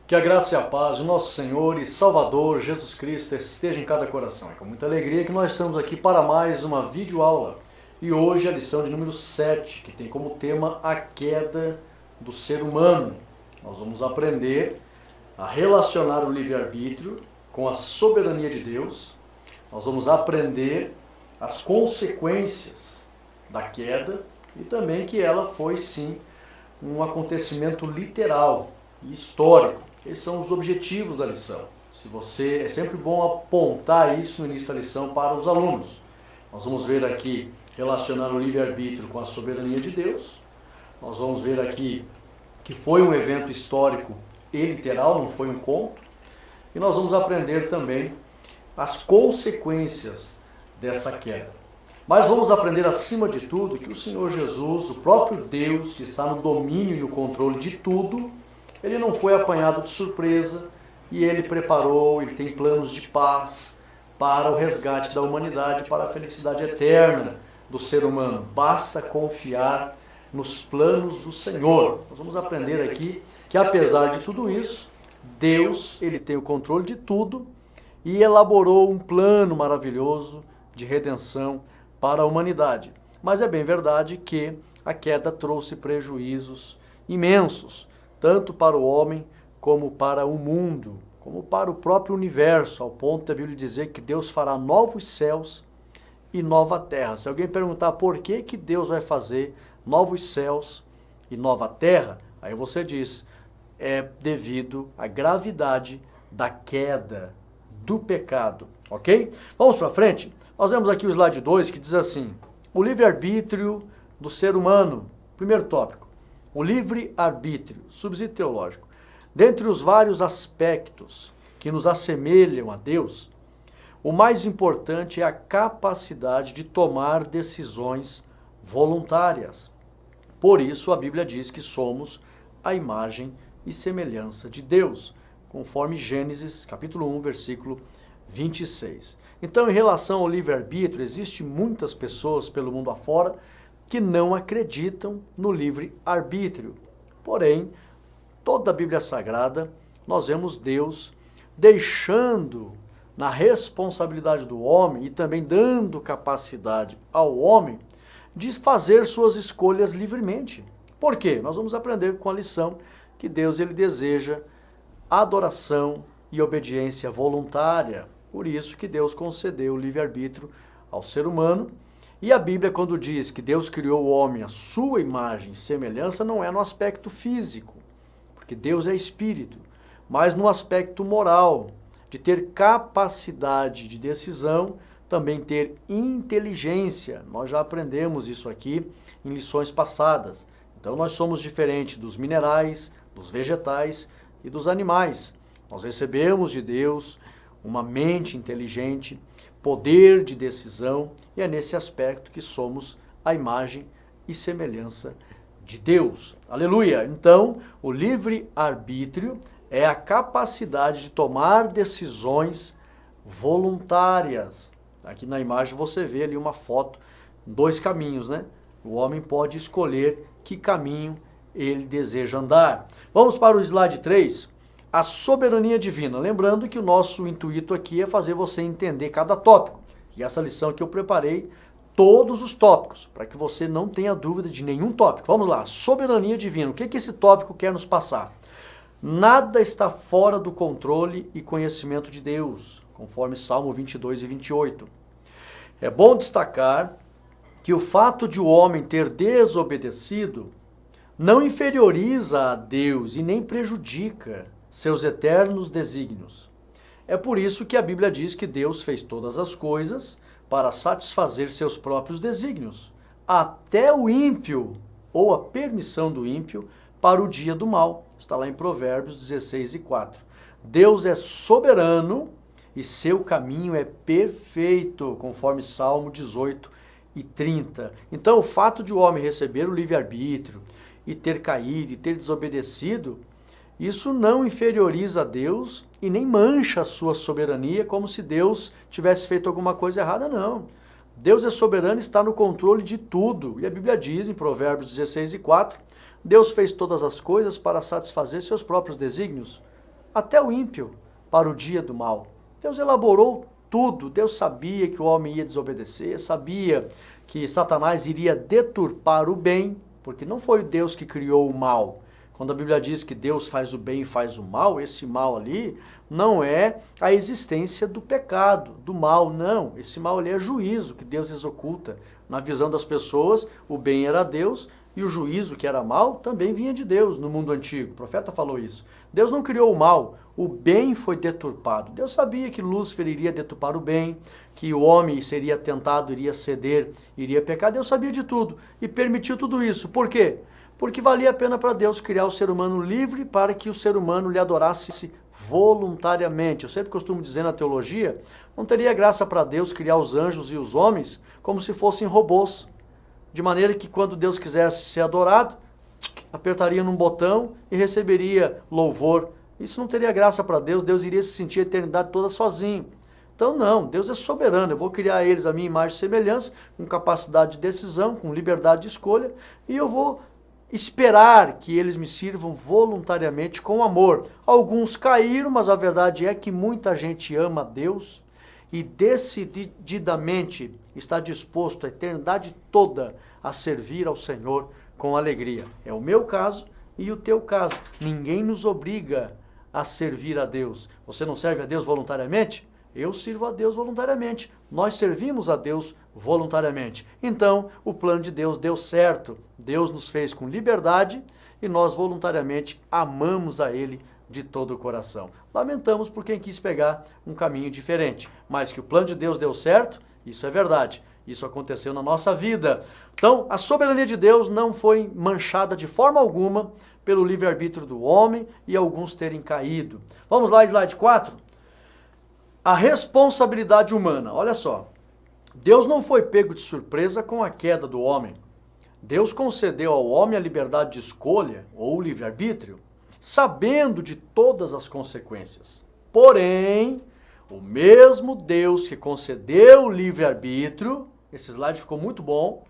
Que a graça e a paz do nosso Senhor e Salvador Jesus Cristo esteja em cada coração. É com muita alegria que nós estamos aqui para mais uma videoaula. E hoje a lição de número 7, que tem como tema a queda do ser humano. Nós vamos aprender a relacionar o livre-arbítrio com a soberania de Deus. Nós vamos aprender as consequências da queda e também que ela foi sim um acontecimento literal e histórico. Esses são os objetivos da lição. É sempre bom apontar isso no início da lição para os alunos. Nós vamos ver aqui relacionar o livre-arbítrio com a soberania de Deus. Nós vamos ver aqui que foi um evento histórico e literal, não foi um conto. E nós vamos aprender também as consequências dessa queda. Mas vamos aprender acima de tudo que o Senhor Jesus, o próprio Deus, que está no domínio e no controle de tudo, ele não foi apanhado de surpresa e ele tem planos de paz para o resgate da humanidade, para a felicidade eterna do ser humano. Basta confiar nos planos do Senhor. Nós vamos aprender aqui que apesar de tudo isso, Deus ele tem o controle de tudo e elaborou um plano maravilhoso de redenção para a humanidade. Mas é bem verdade que a queda trouxe prejuízos imensos, tanto para o homem, como para o mundo, como para o próprio universo, ao ponto da Bíblia dizer que Deus fará novos céus e nova terra. Se alguém perguntar por que Deus vai fazer novos céus e nova terra, aí você diz, é devido à gravidade da queda, do pecado, ok? Vamos para frente? Nós vemos aqui o slide 2 que diz assim, o livre-arbítrio do ser humano, primeiro tópico. O livre-arbítrio, subsídio teológico. Dentre os vários aspectos que nos assemelham a Deus, o mais importante é a capacidade de tomar decisões voluntárias. Por isso, a Bíblia diz que somos a imagem e semelhança de Deus, conforme Gênesis, capítulo 1, versículo 26. Então, em relação ao livre-arbítrio, existem muitas pessoas pelo mundo afora que não acreditam no livre-arbítrio. Porém, toda a Bíblia Sagrada, nós vemos Deus deixando na responsabilidade do homem e também dando capacidade ao homem de fazer suas escolhas livremente. Por quê? Nós vamos aprender com a lição que Deus ele deseja adoração e obediência voluntária. Por isso que Deus concedeu o livre-arbítrio ao ser humano. E a Bíblia, quando diz que Deus criou o homem à sua imagem e semelhança, não é no aspecto físico, porque Deus é espírito, mas no aspecto moral, de ter capacidade de decisão, também ter inteligência. Nós já aprendemos isso aqui em lições passadas. Então nós somos diferentes dos minerais, dos vegetais e dos animais. Nós recebemos de Deus uma mente inteligente, poder de decisão, e é nesse aspecto que somos a imagem e semelhança de Deus. Aleluia! Então, o livre-arbítrio é a capacidade de tomar decisões voluntárias. Aqui na imagem você vê ali uma foto, dois caminhos, né? O homem pode escolher que caminho ele deseja andar. Vamos para o slide 3. A soberania divina. Lembrando que o nosso intuito aqui é fazer você entender cada tópico. E essa lição que eu preparei, todos os tópicos, para que você não tenha dúvida de nenhum tópico. Vamos lá, soberania divina. O que esse tópico quer nos passar? Nada está fora do controle e conhecimento de Deus, conforme Salmo 22 e 28. É bom destacar que o fato de o homem ter desobedecido não inferioriza a Deus e nem prejudica seus eternos desígnios. É por isso que a Bíblia diz que Deus fez todas as coisas para satisfazer seus próprios desígnios, até o ímpio, ou a permissão do ímpio, para o dia do mal. Está lá em Provérbios 16 e 4. Deus é soberano e seu caminho é perfeito, conforme Salmo 18 e 30. Então, o fato de o homem receber o livre-arbítrio e ter caído e ter desobedecido, isso não inferioriza a Deus e nem mancha a sua soberania como se Deus tivesse feito alguma coisa errada, não. Deus é soberano e está no controle de tudo. E a Bíblia diz em Provérbios 16 e 4, Deus fez todas as coisas para satisfazer seus próprios desígnios. até o ímpio para o dia do mal. Deus elaborou tudo. Deus sabia que o homem ia desobedecer, sabia que Satanás iria deturpar o bem, porque não foi Deus que criou o mal. Quando a Bíblia diz que Deus faz o bem e faz o mal, esse mal ali não é a existência do pecado, do mal, não. Esse mal ali é juízo que Deus executa. Na visão das pessoas, o bem era Deus e o juízo, que era mal, também vinha de Deus no mundo antigo. O profeta falou isso. Deus não criou o mal, o bem foi deturpado. Deus sabia que Lúcifer iria deturpar o bem, que o homem seria tentado, iria ceder, iria pecar. Deus sabia de tudo e permitiu tudo isso. Por quê? Porque valia a pena para Deus criar o ser humano livre para que o ser humano lhe adorasse voluntariamente. Eu sempre costumo dizer na teologia, não teria graça para Deus criar os anjos e os homens como se fossem robôs. De maneira que quando Deus quisesse ser adorado, apertaria num botão e receberia louvor. Isso não teria graça para Deus, Deus iria se sentir a eternidade toda sozinho. Então não, Deus é soberano, eu vou criar eles a minha imagem e semelhança, com capacidade de decisão, com liberdade de escolha, e eu vou esperar que eles me sirvam voluntariamente com amor. Alguns caíram, mas a verdade é que muita gente ama a Deus e decididamente está disposto a eternidade toda a servir ao Senhor com alegria. É o meu caso e o teu caso. Ninguém nos obriga a servir a Deus. Você não serve a Deus voluntariamente? Eu sirvo a Deus voluntariamente. Nós servimos a Deus voluntariamente. Então, o plano de Deus deu certo. Deus nos fez com liberdade e nós voluntariamente amamos a Ele de todo o coração. Lamentamos por quem quis pegar um caminho diferente, mas que o plano de Deus deu certo, isso é verdade. Isso aconteceu na nossa vida. Então, a soberania de Deus não foi manchada de forma alguma pelo livre-arbítrio do homem e alguns terem caído. Vamos lá, slide 4. A responsabilidade humana. Olha só. Deus não foi pego de surpresa com a queda do homem. Deus concedeu ao homem a liberdade de escolha, ou livre-arbítrio, sabendo de todas as consequências. Porém, o mesmo Deus que concedeu o livre-arbítrio, esse slide ficou muito bom,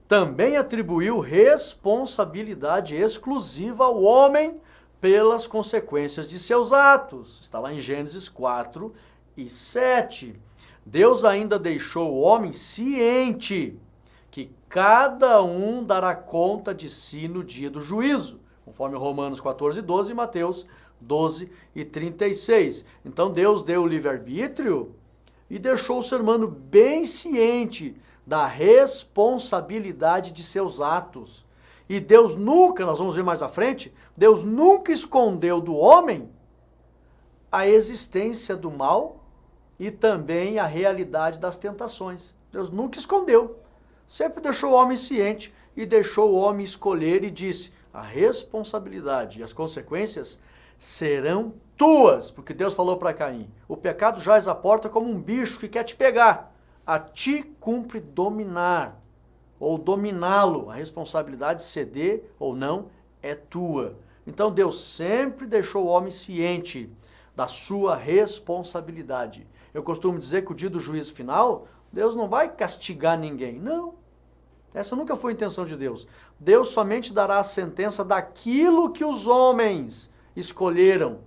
também atribuiu responsabilidade exclusiva ao homem pelas consequências de seus atos. Está lá em Gênesis 4 e 7. Deus ainda deixou o homem ciente que cada um dará conta de si no dia do juízo, conforme Romanos 14, 12 e Mateus 12 e 36. Então Deus deu o livre-arbítrio e deixou o ser humano bem ciente da responsabilidade de seus atos. E Deus nunca, nós vamos ver mais à frente, Deus nunca escondeu do homem a existência do mal e também a realidade das tentações. Deus nunca escondeu. Sempre deixou o homem ciente e deixou o homem escolher e disse: a responsabilidade e as consequências serão tuas, porque Deus falou para Caim: o pecado jaz à porta como um bicho que quer te pegar. A ti cumpre dominar ou dominá-lo. A responsabilidade de ceder ou não é tua. Então Deus sempre deixou o homem ciente da sua responsabilidade. Eu costumo dizer que o dia do juízo final, Deus não vai castigar ninguém. Não. Essa nunca foi a intenção de Deus. Deus somente dará a sentença daquilo que os homens escolheram.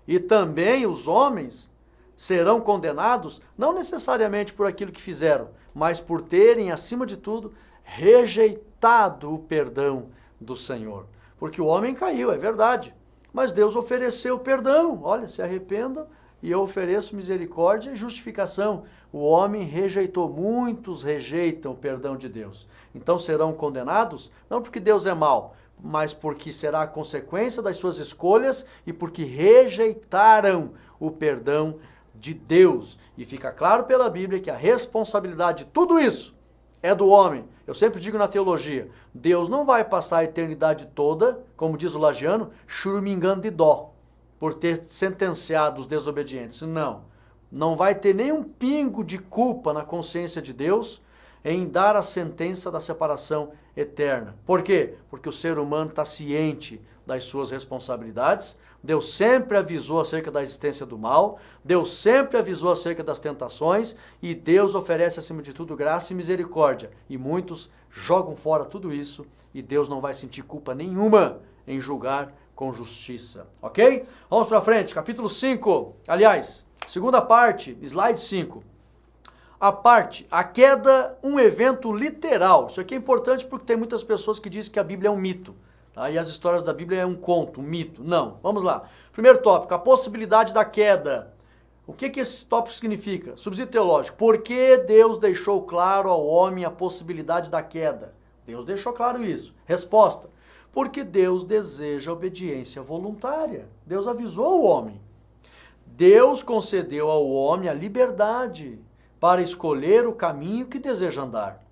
E também os homens serão condenados, não necessariamente por aquilo que fizeram, mas por terem, acima de tudo, rejeitado o perdão do Senhor. Porque o homem caiu, é verdade. Mas Deus ofereceu perdão. Olha, se arrependam e eu ofereço misericórdia e justificação. O homem rejeitou, muitos rejeitam o perdão de Deus. Então serão condenados, não porque Deus é mau, mas porque será a consequência das suas escolhas e porque rejeitaram o perdão de Deus. E fica claro pela Bíblia que a responsabilidade de tudo isso é do homem. Eu sempre digo na teologia, Deus não vai passar a eternidade toda, como diz o Lagiano, churumingando de dó, por ter sentenciado os desobedientes. Não. Não vai ter nenhum pingo de culpa na consciência de Deus em dar a sentença da separação eterna. Por quê? Porque o ser humano está ciente das suas responsabilidades. Deus sempre avisou acerca da existência do mal, Deus sempre avisou acerca das tentações e Deus oferece acima de tudo graça e misericórdia. E muitos jogam fora tudo isso e Deus não vai sentir culpa nenhuma em julgar com justiça. Ok? Vamos para frente, capítulo 5. Aliás, segunda parte, slide 5. A queda, um evento literal. Isso aqui é importante porque tem muitas pessoas que dizem que a Bíblia é um mito. Tá? E as histórias da Bíblia é um conto, um mito. Não, vamos lá. Primeiro tópico, a possibilidade da queda. O que esse tópico significa? Subsídio teológico. Por que Deus deixou claro ao homem a possibilidade da queda? Deus deixou claro isso. Resposta. Porque Deus deseja obediência voluntária. Deus avisou o homem. Deus concedeu ao homem a liberdade para escolher o caminho que deseja andar.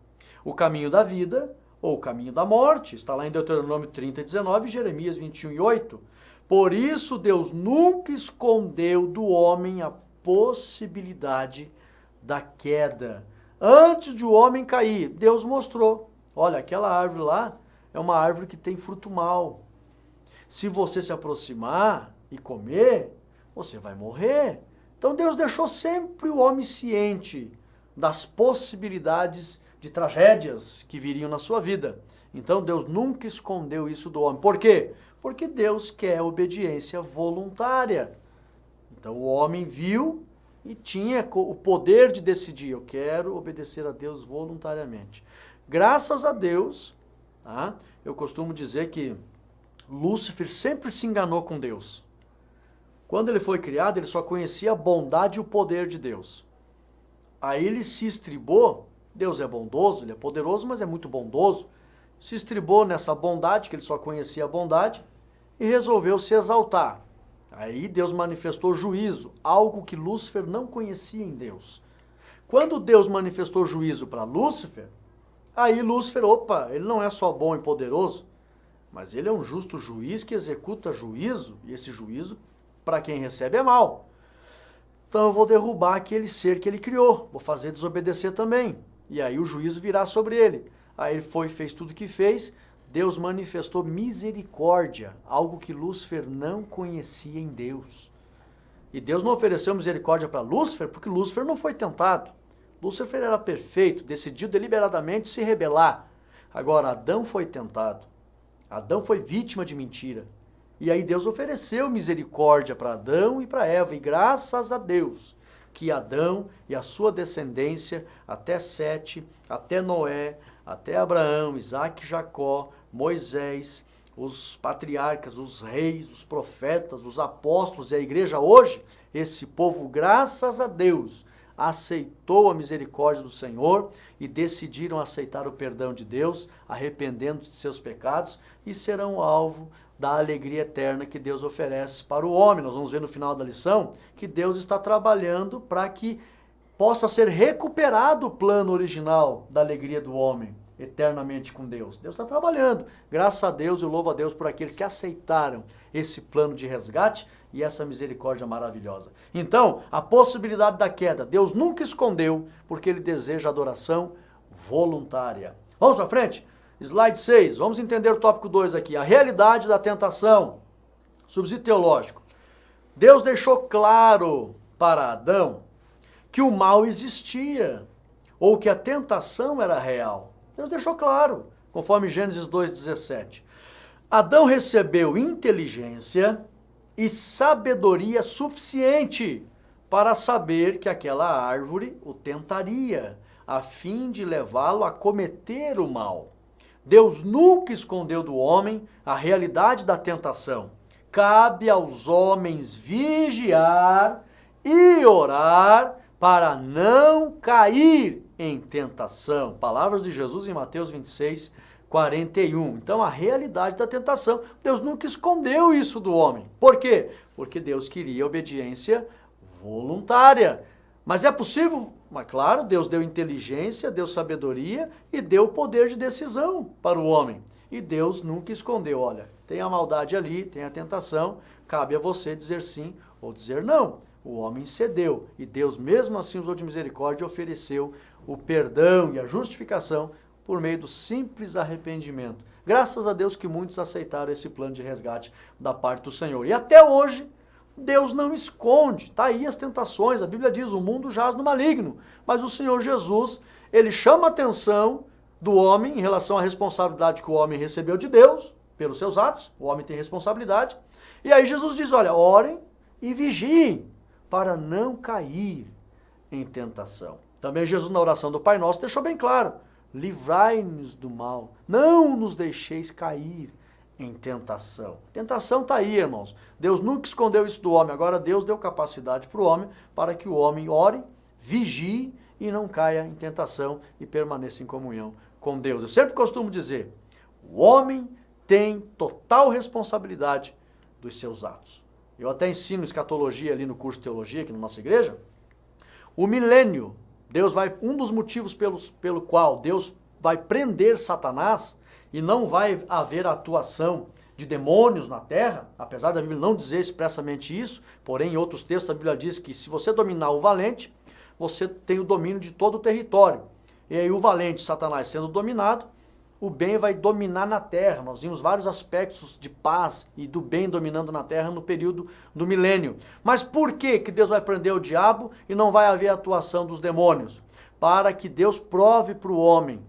O caminho da vida ou o caminho da morte. Está lá em Deuteronômio 30, 19 e Jeremias 21 e 8. Por isso Deus nunca escondeu do homem a possibilidade da queda. Antes de o homem cair, Deus mostrou. Olha, aquela árvore lá é uma árvore que tem fruto mau. Se você se aproximar e comer, você vai morrer. Então Deus deixou sempre o homem ciente das possibilidades de tragédias que viriam na sua vida. Então Deus nunca escondeu isso do homem. Por quê? Porque Deus quer obediência voluntária. Então o homem viu e tinha o poder de decidir, eu quero obedecer a Deus voluntariamente. Graças a Deus, tá? Eu costumo dizer que Lúcifer sempre se enganou com Deus. Quando ele foi criado, ele só conhecia a bondade e o poder de Deus. Aí ele se estribou, Deus é bondoso, ele é poderoso, mas é muito bondoso, se estribou nessa bondade, que ele só conhecia a bondade, e resolveu se exaltar. Aí Deus manifestou juízo, algo que Lúcifer não conhecia em Deus. Quando Deus manifestou juízo para Lúcifer, aí Lúcifer, opa, ele não é só bom e poderoso, mas ele é um justo juiz que executa juízo, e esse juízo, para quem recebe, é mal. Então eu vou derrubar aquele ser que ele criou, vou fazer desobedecer também. E aí o juízo virá sobre ele. Aí ele fez tudo o que fez, Deus manifestou misericórdia, algo que Lúcifer não conhecia em Deus. E Deus não ofereceu misericórdia para Lúcifer porque Lúcifer não foi tentado. Lúcifer era perfeito, decidiu deliberadamente se rebelar. Agora, Adão foi tentado. Adão foi vítima de mentira. E aí Deus ofereceu misericórdia para Adão e para Eva. E graças a Deus que Adão e a sua descendência, até Sete, até Noé, até Abraão, Isaac, Jacó, Moisés, os patriarcas, os reis, os profetas, os apóstolos e a igreja hoje, esse povo, graças a Deus, aceitou a misericórdia do Senhor e decidiram aceitar o perdão de Deus, arrependendo de seus pecados e serão alvo da alegria eterna que Deus oferece para o homem. Nós vamos ver no final da lição que Deus está trabalhando para que possa ser recuperado o plano original da alegria do homem eternamente com Deus. Deus está trabalhando. Graças a Deus, eu louvo a Deus por aqueles que aceitaram esse plano de resgate e essa misericórdia maravilhosa. Então, a possibilidade da queda, Deus nunca escondeu, porque Ele deseja adoração voluntária. Vamos para frente? Slide 6, vamos entender o tópico 2 aqui. A realidade da tentação. Subsídio teológico. Deus deixou claro para Adão que o mal existia, ou que a tentação era real. Deus deixou claro, conforme Gênesis 2,17. Adão recebeu inteligência e sabedoria suficiente para saber que aquela árvore o tentaria, a fim de levá-lo a cometer o mal. Deus nunca escondeu do homem a realidade da tentação. Cabe aos homens vigiar e orar para não cair em tentação. Palavras de Jesus em Mateus 26, 41. Então, a realidade da tentação, Deus nunca escondeu isso do homem. Por quê? Porque Deus queria obediência voluntária. Mas é possível? Mas claro, Deus deu inteligência, deu sabedoria e deu poder de decisão para o homem. E Deus nunca escondeu, olha, tem a maldade ali, tem a tentação, cabe a você dizer sim ou dizer não. O homem cedeu e Deus mesmo assim usou de misericórdia e ofereceu o perdão e a justificação por meio do simples arrependimento. Graças a Deus que muitos aceitaram esse plano de resgate da parte do Senhor. E até hoje, Deus não esconde. Está aí as tentações. A Bíblia diz, o mundo jaz no maligno. Mas o Senhor Jesus, Ele chama a atenção do homem em relação à responsabilidade que o homem recebeu de Deus, pelos seus atos, o homem tem responsabilidade. E aí Jesus diz, olha, orem e vigiem para não cair em tentação. Também Jesus na oração do Pai Nosso deixou bem claro, livrai-nos do mal, não nos deixeis cair em tentação. Tentação está aí, irmãos. Deus nunca escondeu isso do homem, agora Deus deu capacidade para o homem, para que o homem ore, vigie e não caia em tentação e permaneça em comunhão com Deus. Eu sempre costumo dizer, o homem tem total responsabilidade dos seus atos. Eu até ensino escatologia ali no curso de teologia, aqui na nossa igreja. O milênio, um dos motivos pelo qual Deus vai prender Satanás e não vai haver atuação de demônios na terra, apesar da Bíblia não dizer expressamente isso, porém em outros textos a Bíblia diz que se você dominar o valente, você tem o domínio de todo o território. E aí o valente, Satanás, sendo dominado, o bem vai dominar na terra. Nós vimos vários aspectos de paz e do bem dominando na terra no período do milênio. Mas por que Deus vai prender o diabo e não vai haver atuação dos demônios? Para que Deus prove para o homem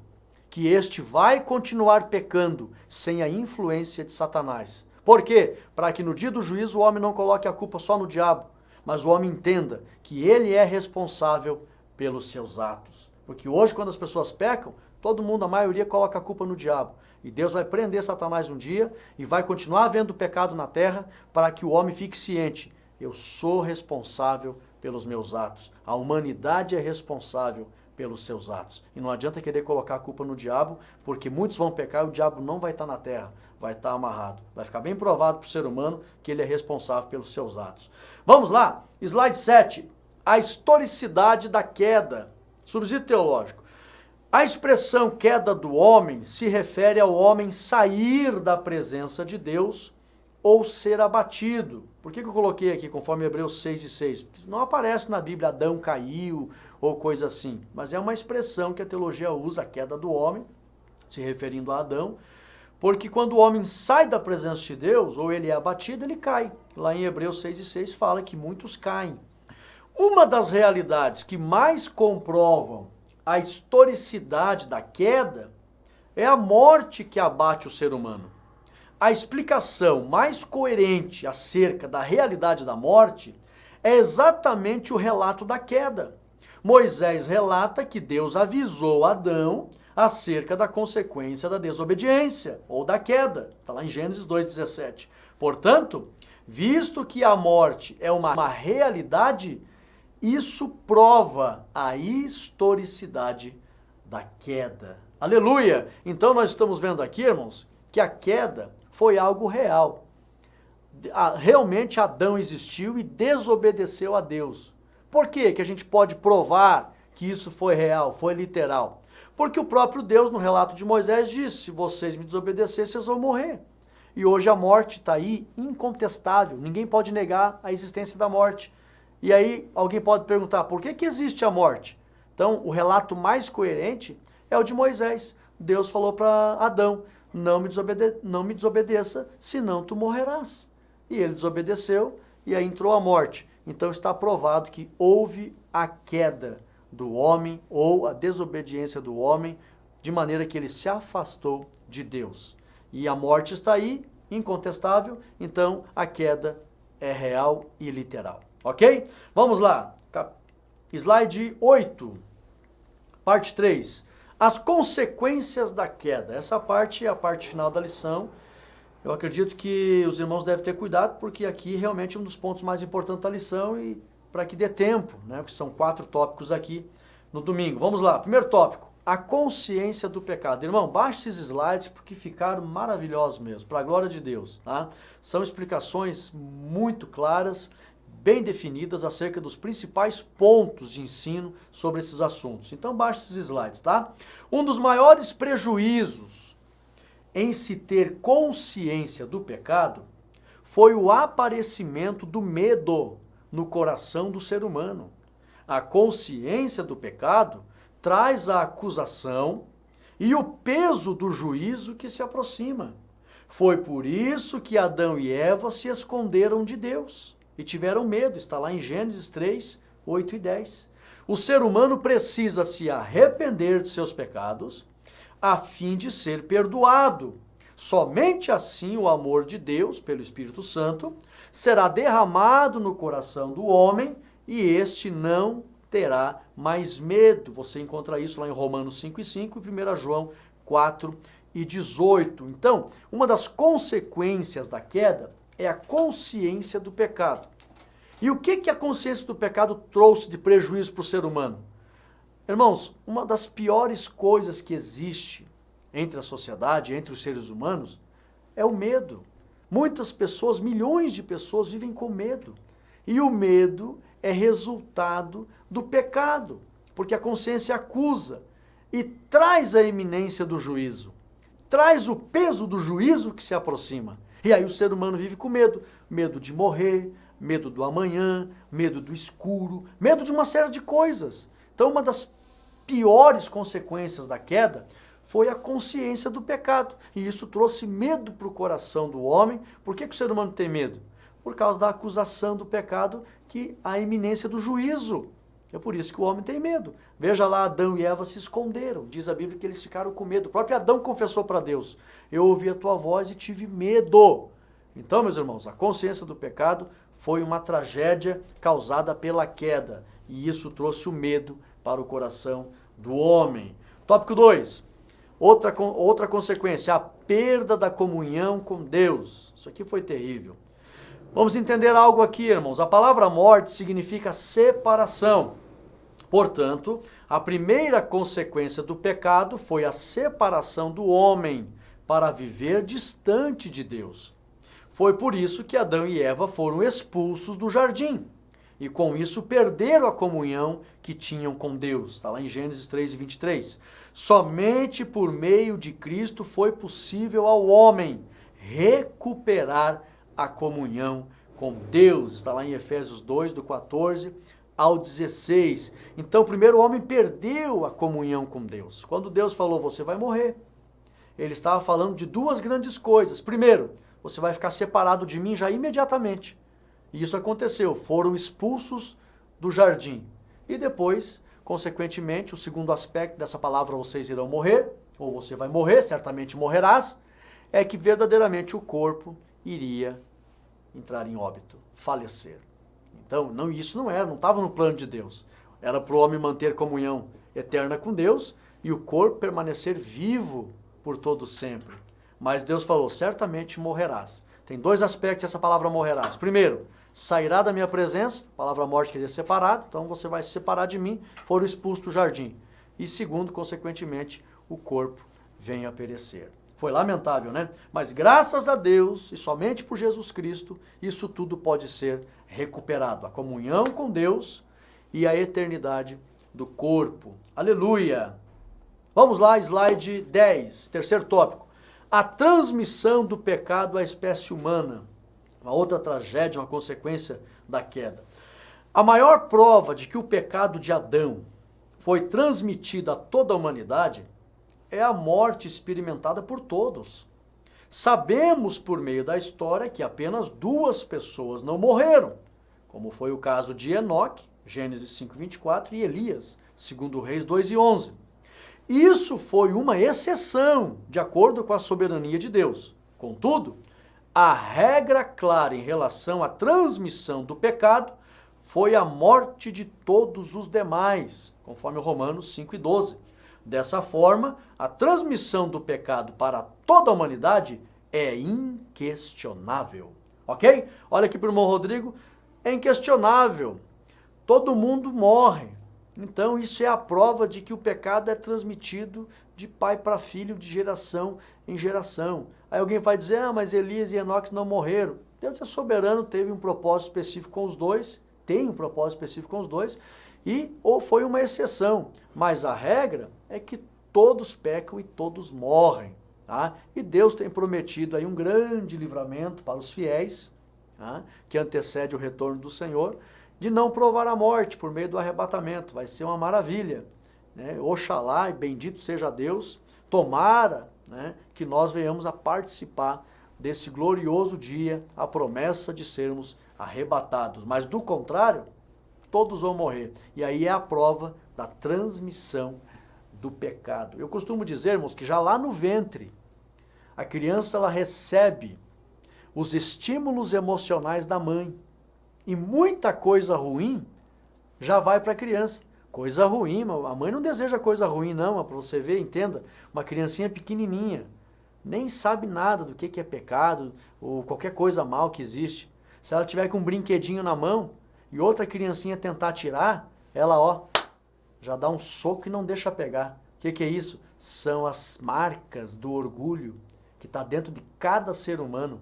que este vai continuar pecando sem a influência de Satanás. Por quê? Para que no dia do juízo o homem não coloque a culpa só no diabo, mas o homem entenda que ele é responsável pelos seus atos. Porque hoje, quando as pessoas pecam, todo mundo, a maioria, coloca a culpa no diabo. E Deus vai prender Satanás um dia e vai continuar havendo pecado na terra para que o homem fique ciente. Eu sou responsável pelos meus atos. A humanidade é responsável pelos seus atos. E não adianta querer colocar a culpa no diabo, porque muitos vão pecar e o diabo não vai estar na terra, vai estar amarrado. Vai ficar bem provado para o ser humano que ele é responsável pelos seus atos. Vamos lá, slide 7. A historicidade da queda. Subsídio teológico. A expressão queda do homem se refere ao homem sair da presença de Deus ou ser abatido. Por que eu coloquei aqui, conforme Hebreus 6:6? Porque não aparece na Bíblia Adão caiu ou coisa assim, mas é uma expressão que a teologia usa, a queda do homem, se referindo a Adão, porque quando o homem sai da presença de Deus, ou ele é abatido, ele cai. Lá em Hebreus 6:6 fala que muitos caem. Uma das realidades que mais comprovam a historicidade da queda é a morte que abate o ser humano. A explicação mais coerente acerca da realidade da morte é exatamente o relato da queda. Moisés relata que Deus avisou Adão acerca da consequência da desobediência ou da queda. Está lá em Gênesis 2:17. Portanto, visto que a morte é uma realidade, isso prova a historicidade da queda. Aleluia! Então nós estamos vendo aqui, irmãos, que a queda foi algo real. Realmente Adão existiu e desobedeceu a Deus. Por que a gente pode provar que isso foi real, foi literal? Porque o próprio Deus, no relato de Moisés, disse, se vocês me desobedecerem, vocês vão morrer. E hoje a morte está aí, incontestável. Ninguém pode negar a existência da morte. E aí alguém pode perguntar, por que existe a morte? Então, o relato mais coerente é o de Moisés. Deus falou para Adão, não me desobedeça, senão tu morrerás. E ele desobedeceu e aí entrou a morte. Então está provado que houve a queda do homem ou a desobediência do homem, de maneira que ele se afastou de Deus. E a morte está aí, incontestável, então a queda é real e literal. Ok? Vamos lá. Slide 8, parte 3. As consequências da queda. Essa parte é a parte final da lição. Eu acredito que os irmãos devem ter cuidado, porque aqui realmente é um dos pontos mais importantes da lição e para que dê tempo, né? Porque são 4 tópicos aqui no domingo. Vamos lá. Primeiro tópico, a consciência do pecado. Irmão, baixe esses slides porque ficaram maravilhosos mesmo, para a glória de Deus. Tá? São explicações muito claras, bem definidas acerca dos principais pontos de ensino sobre esses assuntos. Então baixe esses slides, tá? Um dos maiores prejuízos em se ter consciência do pecado foi o aparecimento do medo no coração do ser humano. A consciência do pecado traz a acusação e o peso do juízo que se aproxima. Foi por isso que Adão e Eva se esconderam de Deus e tiveram medo, está lá em Gênesis 3, 8 e 10. O ser humano precisa se arrepender de seus pecados a fim de ser perdoado. Somente assim o amor de Deus, pelo Espírito Santo, será derramado no coração do homem e este não terá mais medo. Você encontra isso lá em Romanos 5:5 e 1 João 4:18. Então, uma das consequências da queda é a consciência do pecado. E o que a consciência do pecado trouxe de prejuízo para o ser humano? Irmãos, uma das piores coisas que existe entre a sociedade, entre os seres humanos, é o medo. Muitas pessoas, milhões de pessoas vivem com medo. E o medo é resultado do pecado, porque a consciência acusa e traz a iminência do juízo, traz o peso do juízo que se aproxima. E aí o ser humano vive com medo, medo de morrer, medo do amanhã, medo do escuro, medo de uma série de coisas. Então uma das piores consequências da queda foi a consciência do pecado. E isso trouxe medo para o coração do homem. Por que o ser humano tem medo? Por causa da acusação do pecado, que a iminência do juízo. É por isso que o homem tem medo. Veja lá, Adão e Eva se esconderam. Diz a Bíblia que eles ficaram com medo. O próprio Adão confessou para Deus: eu ouvi a tua voz e tive medo. Então, meus irmãos, a consciência do pecado foi uma tragédia causada pela queda. E isso trouxe o medo para o coração do homem. Tópico 2. Outra consequência, a perda da comunhão com Deus. Isso aqui foi terrível. Vamos entender algo aqui, irmãos. A palavra morte significa separação. Portanto, a primeira consequência do pecado foi a separação do homem para viver distante de Deus. Foi por isso que Adão e Eva foram expulsos do jardim. E com isso perderam a comunhão que tinham com Deus. Está lá em Gênesis 3:23. Somente por meio de Cristo foi possível ao homem recuperar a comunhão com Deus. Está lá em Efésios 2, do 14 ao 16. Então, primeiro o homem perdeu a comunhão com Deus. Quando Deus falou, você vai morrer, ele estava falando de duas grandes coisas. Primeiro, você vai ficar separado de mim já imediatamente. E isso aconteceu, foram expulsos do jardim. E depois, consequentemente, o segundo aspecto dessa palavra, vocês irão morrer, ou você vai morrer, certamente morrerás, é que verdadeiramente o corpo iria entrar em óbito, falecer. Então, isso não estava no plano de Deus. Era para o homem manter comunhão eterna com Deus e o corpo permanecer vivo por todo sempre. Mas Deus falou, certamente morrerás. Tem dois aspectos dessa palavra morrerás. Primeiro, sairá da minha presença, a palavra morte quer dizer separado, então você vai se separar de mim, foram expulsos do jardim. E segundo, consequentemente, o corpo vem a perecer. Foi lamentável, né? Mas graças a Deus e somente por Jesus Cristo, isso tudo pode ser recuperado. A comunhão com Deus e a eternidade do corpo. Aleluia! Vamos lá, slide 10, terceiro tópico. A transmissão do pecado à espécie humana. Uma outra tragédia, uma consequência da queda. A maior prova de que o pecado de Adão foi transmitido a toda a humanidade é a morte experimentada por todos. Sabemos por meio da história que apenas 2 pessoas não morreram, como foi o caso de Enoque, Gênesis 5:24, e Elias, 2 Reis 2:11. Isso foi uma exceção, de acordo com a soberania de Deus. Contudo, a regra clara em relação à transmissão do pecado foi a morte de todos os demais, conforme Romanos 5:12. Dessa forma, a transmissão do pecado para toda a humanidade é inquestionável. Ok? Olha aqui para o irmão Rodrigo, é inquestionável. Todo mundo morre. Então isso é a prova de que o pecado é transmitido de pai para filho, de geração em geração. Aí alguém vai dizer, mas Elias e Enoque não morreram. Deus é soberano, teve um propósito específico com os dois, tem um propósito específico com os dois, ou foi uma exceção. Mas a regra é que todos pecam e todos morrem. Tá? E Deus tem prometido aí um grande livramento para os fiéis, tá? Que antecede o retorno do Senhor, de não provar a morte por meio do arrebatamento. Vai ser uma maravilha, né? Oxalá e bendito seja Deus, tomara, né, que nós venhamos a participar desse glorioso dia, a promessa de sermos arrebatados. Mas do contrário, todos vão morrer. E aí é a prova da transmissão do pecado. Eu costumo dizer, irmãos, que já lá no ventre, A criança ela recebe os estímulos emocionais da mãe. E muita coisa ruim já vai para a criança. Coisa ruim, a mãe não deseja coisa ruim não, para você ver, entenda. Uma criancinha pequenininha, nem sabe nada do que é pecado ou qualquer coisa mal que existe. Se ela tiver com um brinquedinho na mão e outra criancinha tentar tirar, ela já dá um soco e não deixa pegar. O que é isso? São as marcas do orgulho que está dentro de cada ser humano.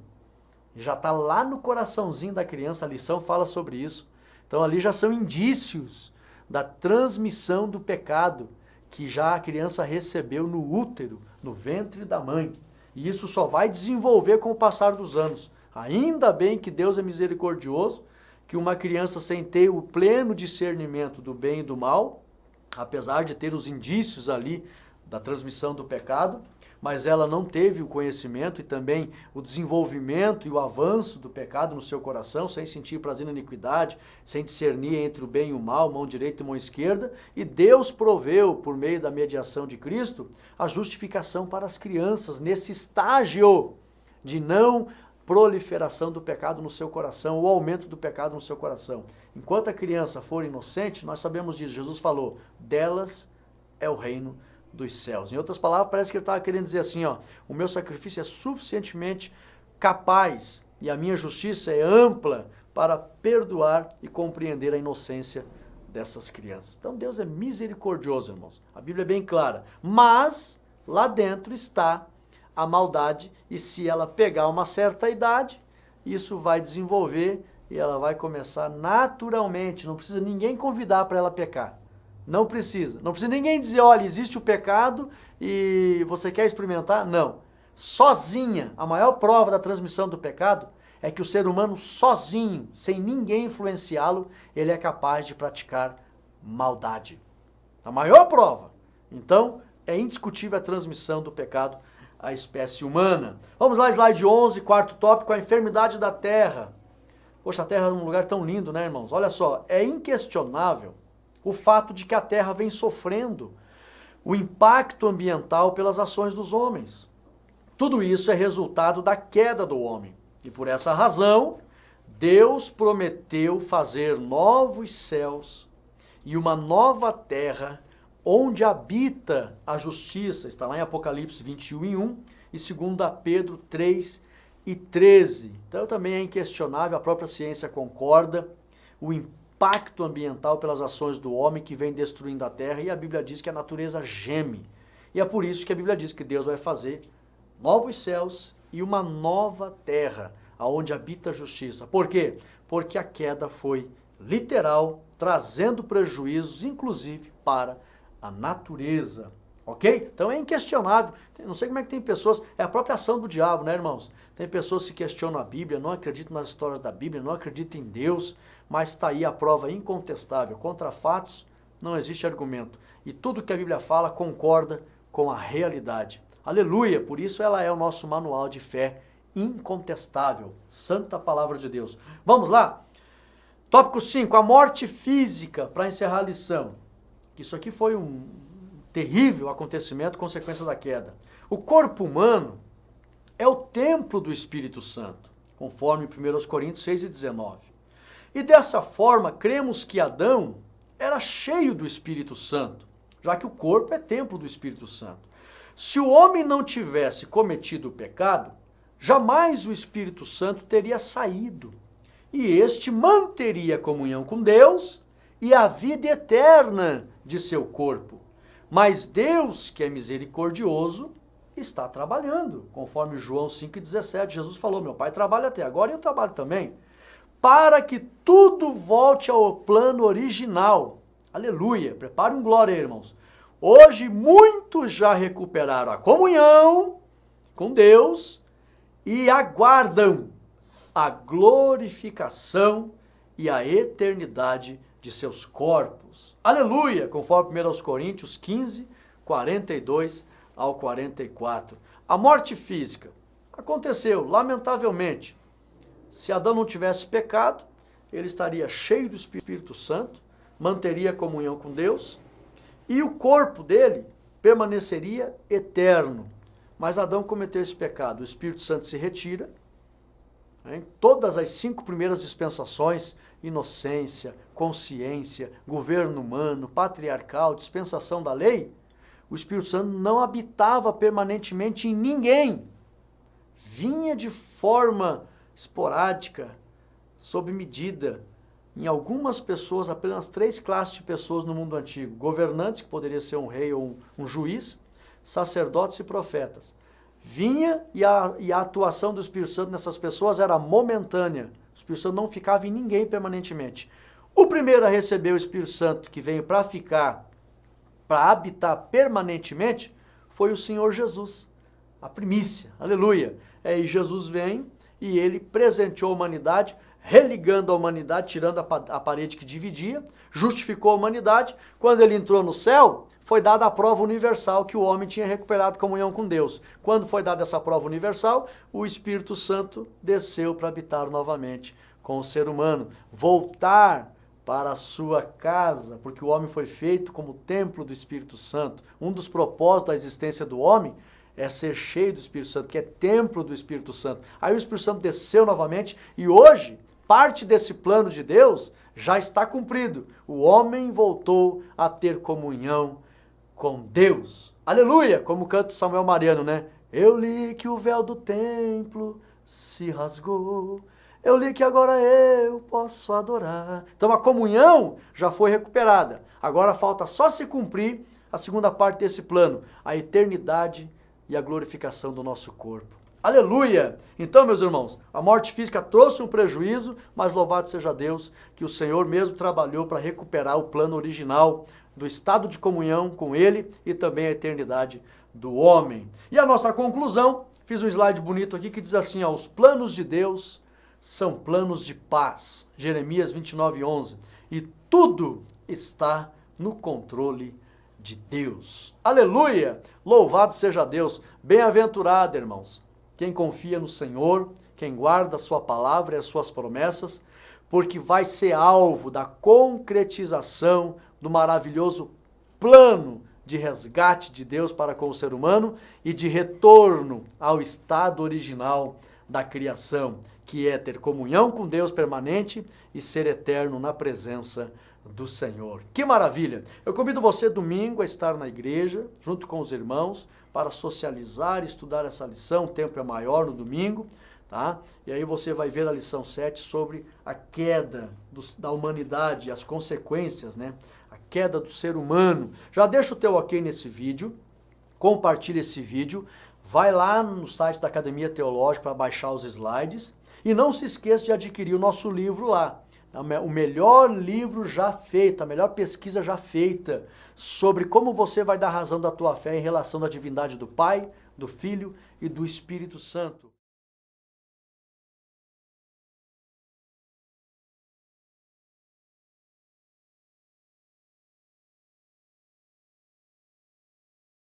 Já está lá no coraçãozinho da criança, a lição fala sobre isso. Então ali já são indícios da transmissão do pecado que já a criança recebeu no útero, no ventre da mãe. E isso só vai desenvolver com o passar dos anos. Ainda bem que Deus é misericordioso, que uma criança sem ter o pleno discernimento do bem e do mal, apesar de ter os indícios ali da transmissão do pecado, mas ela não teve o conhecimento e também o desenvolvimento e o avanço do pecado no seu coração, sem sentir prazer na iniquidade, sem discernir entre o bem e o mal, mão direita e mão esquerda, e Deus proveu, por meio da mediação de Cristo, a justificação para as crianças nesse estágio de não proliferação do pecado no seu coração, o aumento do pecado no seu coração. Enquanto a criança for inocente, nós sabemos disso, Jesus falou, delas é o reino dos céus. Em outras palavras, parece que ele estava querendo dizer assim, o meu sacrifício é suficientemente capaz e a minha justiça é ampla para perdoar e compreender a inocência dessas crianças. Então Deus é misericordioso, irmãos. A Bíblia é bem clara. Mas lá dentro está a maldade e se ela pegar uma certa idade, isso vai desenvolver e ela vai começar naturalmente. Não precisa ninguém convidar para ela pecar. Não precisa. Não precisa ninguém dizer, olha, existe o pecado e você quer experimentar? Não. Sozinha, a maior prova da transmissão do pecado é que o ser humano sozinho, sem ninguém influenciá-lo, ele é capaz de praticar maldade. A maior prova. Então, é indiscutível a transmissão do pecado à espécie humana. Vamos lá, slide 11, quarto tópico, a enfermidade da terra. Poxa, a terra é um lugar tão lindo, né, irmãos? Olha só, é inquestionável o fato de que a terra vem sofrendo o impacto ambiental pelas ações dos homens. Tudo isso é resultado da queda do homem. E por essa razão, Deus prometeu fazer novos céus e uma nova terra onde habita a justiça. Está lá em Apocalipse 21:1 e 2 Pedro 3:13. Então também é inquestionável, a própria ciência concorda, o impacto ambiental pelas ações do homem que vem destruindo a terra, e a Bíblia diz que a natureza geme. E é por isso que a Bíblia diz que Deus vai fazer novos céus e uma nova terra, aonde habita a justiça. Por quê? Porque a queda foi literal, trazendo prejuízos, inclusive, para a natureza. Ok? Então é inquestionável. Não sei como é que tem pessoas, é a própria ação do diabo, né, irmãos? Tem pessoas que se questionam a Bíblia, não acreditam nas histórias da Bíblia, não acreditam em Deus, mas está aí a prova incontestável. Contra fatos não existe argumento. E tudo que a Bíblia fala concorda com a realidade. Aleluia! Por isso ela é o nosso manual de fé incontestável. Santa Palavra de Deus. Vamos lá? Tópico 5, a morte física, para encerrar a lição. Isso aqui foi um terrível acontecimento, consequência da queda. O corpo humano é o templo do Espírito Santo, conforme 1 Coríntios 6:19. E dessa forma, cremos que Adão era cheio do Espírito Santo, já que o corpo é templo do Espírito Santo. Se o homem não tivesse cometido o pecado, jamais o Espírito Santo teria saído, e este manteria comunhão com Deus e a vida eterna de seu corpo. Mas Deus, que é misericordioso, está trabalhando, conforme João 5:17, Jesus falou, meu Pai trabalha até agora e eu trabalho também, para que tudo volte ao plano original. Aleluia, prepare um glória aí, irmãos. Hoje muitos já recuperaram a comunhão com Deus e aguardam a glorificação e a eternidade de seus corpos. Aleluia! Conforme 1 Coríntios 15, 42 ao 44. A morte física aconteceu, lamentavelmente. Se Adão não tivesse pecado, ele estaria cheio do Espírito Santo, manteria comunhão com Deus, e o corpo dele permaneceria eterno. Mas Adão cometeu esse pecado, o Espírito Santo se retira. Em todas as 5 primeiras dispensações, inocência, consciência, governo humano, patriarcal, dispensação da lei, o Espírito Santo não habitava permanentemente em ninguém. Vinha de forma esporádica, sob medida, em algumas pessoas, apenas 3 classes de pessoas no mundo antigo. Governantes, que poderia ser um rei ou um juiz, sacerdotes e profetas. Vinha e a atuação do Espírito Santo nessas pessoas era momentânea. O Espírito Santo não ficava em ninguém permanentemente. O primeiro a receber o Espírito Santo, que veio para ficar, para habitar permanentemente, foi o Senhor Jesus. A primícia, aleluia. Aí Jesus vem e ele presenteou a humanidade, religando a humanidade, tirando a parede que dividia, justificou a humanidade. Quando ele entrou no céu, foi dada a prova universal que o homem tinha recuperado comunhão com Deus. Quando foi dada essa prova universal, o Espírito Santo desceu para habitar novamente com o ser humano, voltar para a sua casa, porque o homem foi feito como templo do Espírito Santo. Um dos propósitos da existência do homem é ser cheio do Espírito Santo, que é templo do Espírito Santo. Aí o Espírito Santo desceu novamente e hoje, parte desse plano de Deus já está cumprido. O homem voltou a ter comunhão com Deus. Aleluia! Como canta o Samuel Mariano, né? Eu li que o véu do templo se rasgou. Eu li que agora eu posso adorar. Então a comunhão já foi recuperada. Agora falta só se cumprir a segunda parte desse plano, a eternidade e a glorificação do nosso corpo. Aleluia! Então, meus irmãos, a morte física trouxe um prejuízo, mas louvado seja Deus que o Senhor mesmo trabalhou para recuperar o plano original do estado de comunhão com Ele e também a eternidade do homem. E a nossa conclusão, fiz um slide bonito aqui que diz assim, ó, os planos de Deus são planos de paz. Jeremias 29:11. E tudo está no controle de Deus. Aleluia! Louvado seja Deus. Bem-aventurado, irmãos, quem confia no Senhor, quem guarda a sua palavra e as suas promessas, porque vai ser alvo da concretização do maravilhoso plano de resgate de Deus para com o ser humano e de retorno ao estado original da criação, que é ter comunhão com Deus permanente e ser eterno na presença do Senhor. Que maravilha! Eu convido você domingo a estar na igreja, junto com os irmãos, para socializar e estudar essa lição. O tempo é maior no domingo, tá? E aí você vai ver a lição 7 sobre a queda da humanidade, as consequências, né? A queda do ser humano. Já deixa o teu ok nesse vídeo, compartilha esse vídeo, vai lá no site da Academia Teológica para baixar os slides e não se esqueça de adquirir o nosso livro lá. O melhor livro já feito, a melhor pesquisa já feita sobre como você vai dar razão da tua fé em relação à divindade do Pai, do Filho e do Espírito Santo.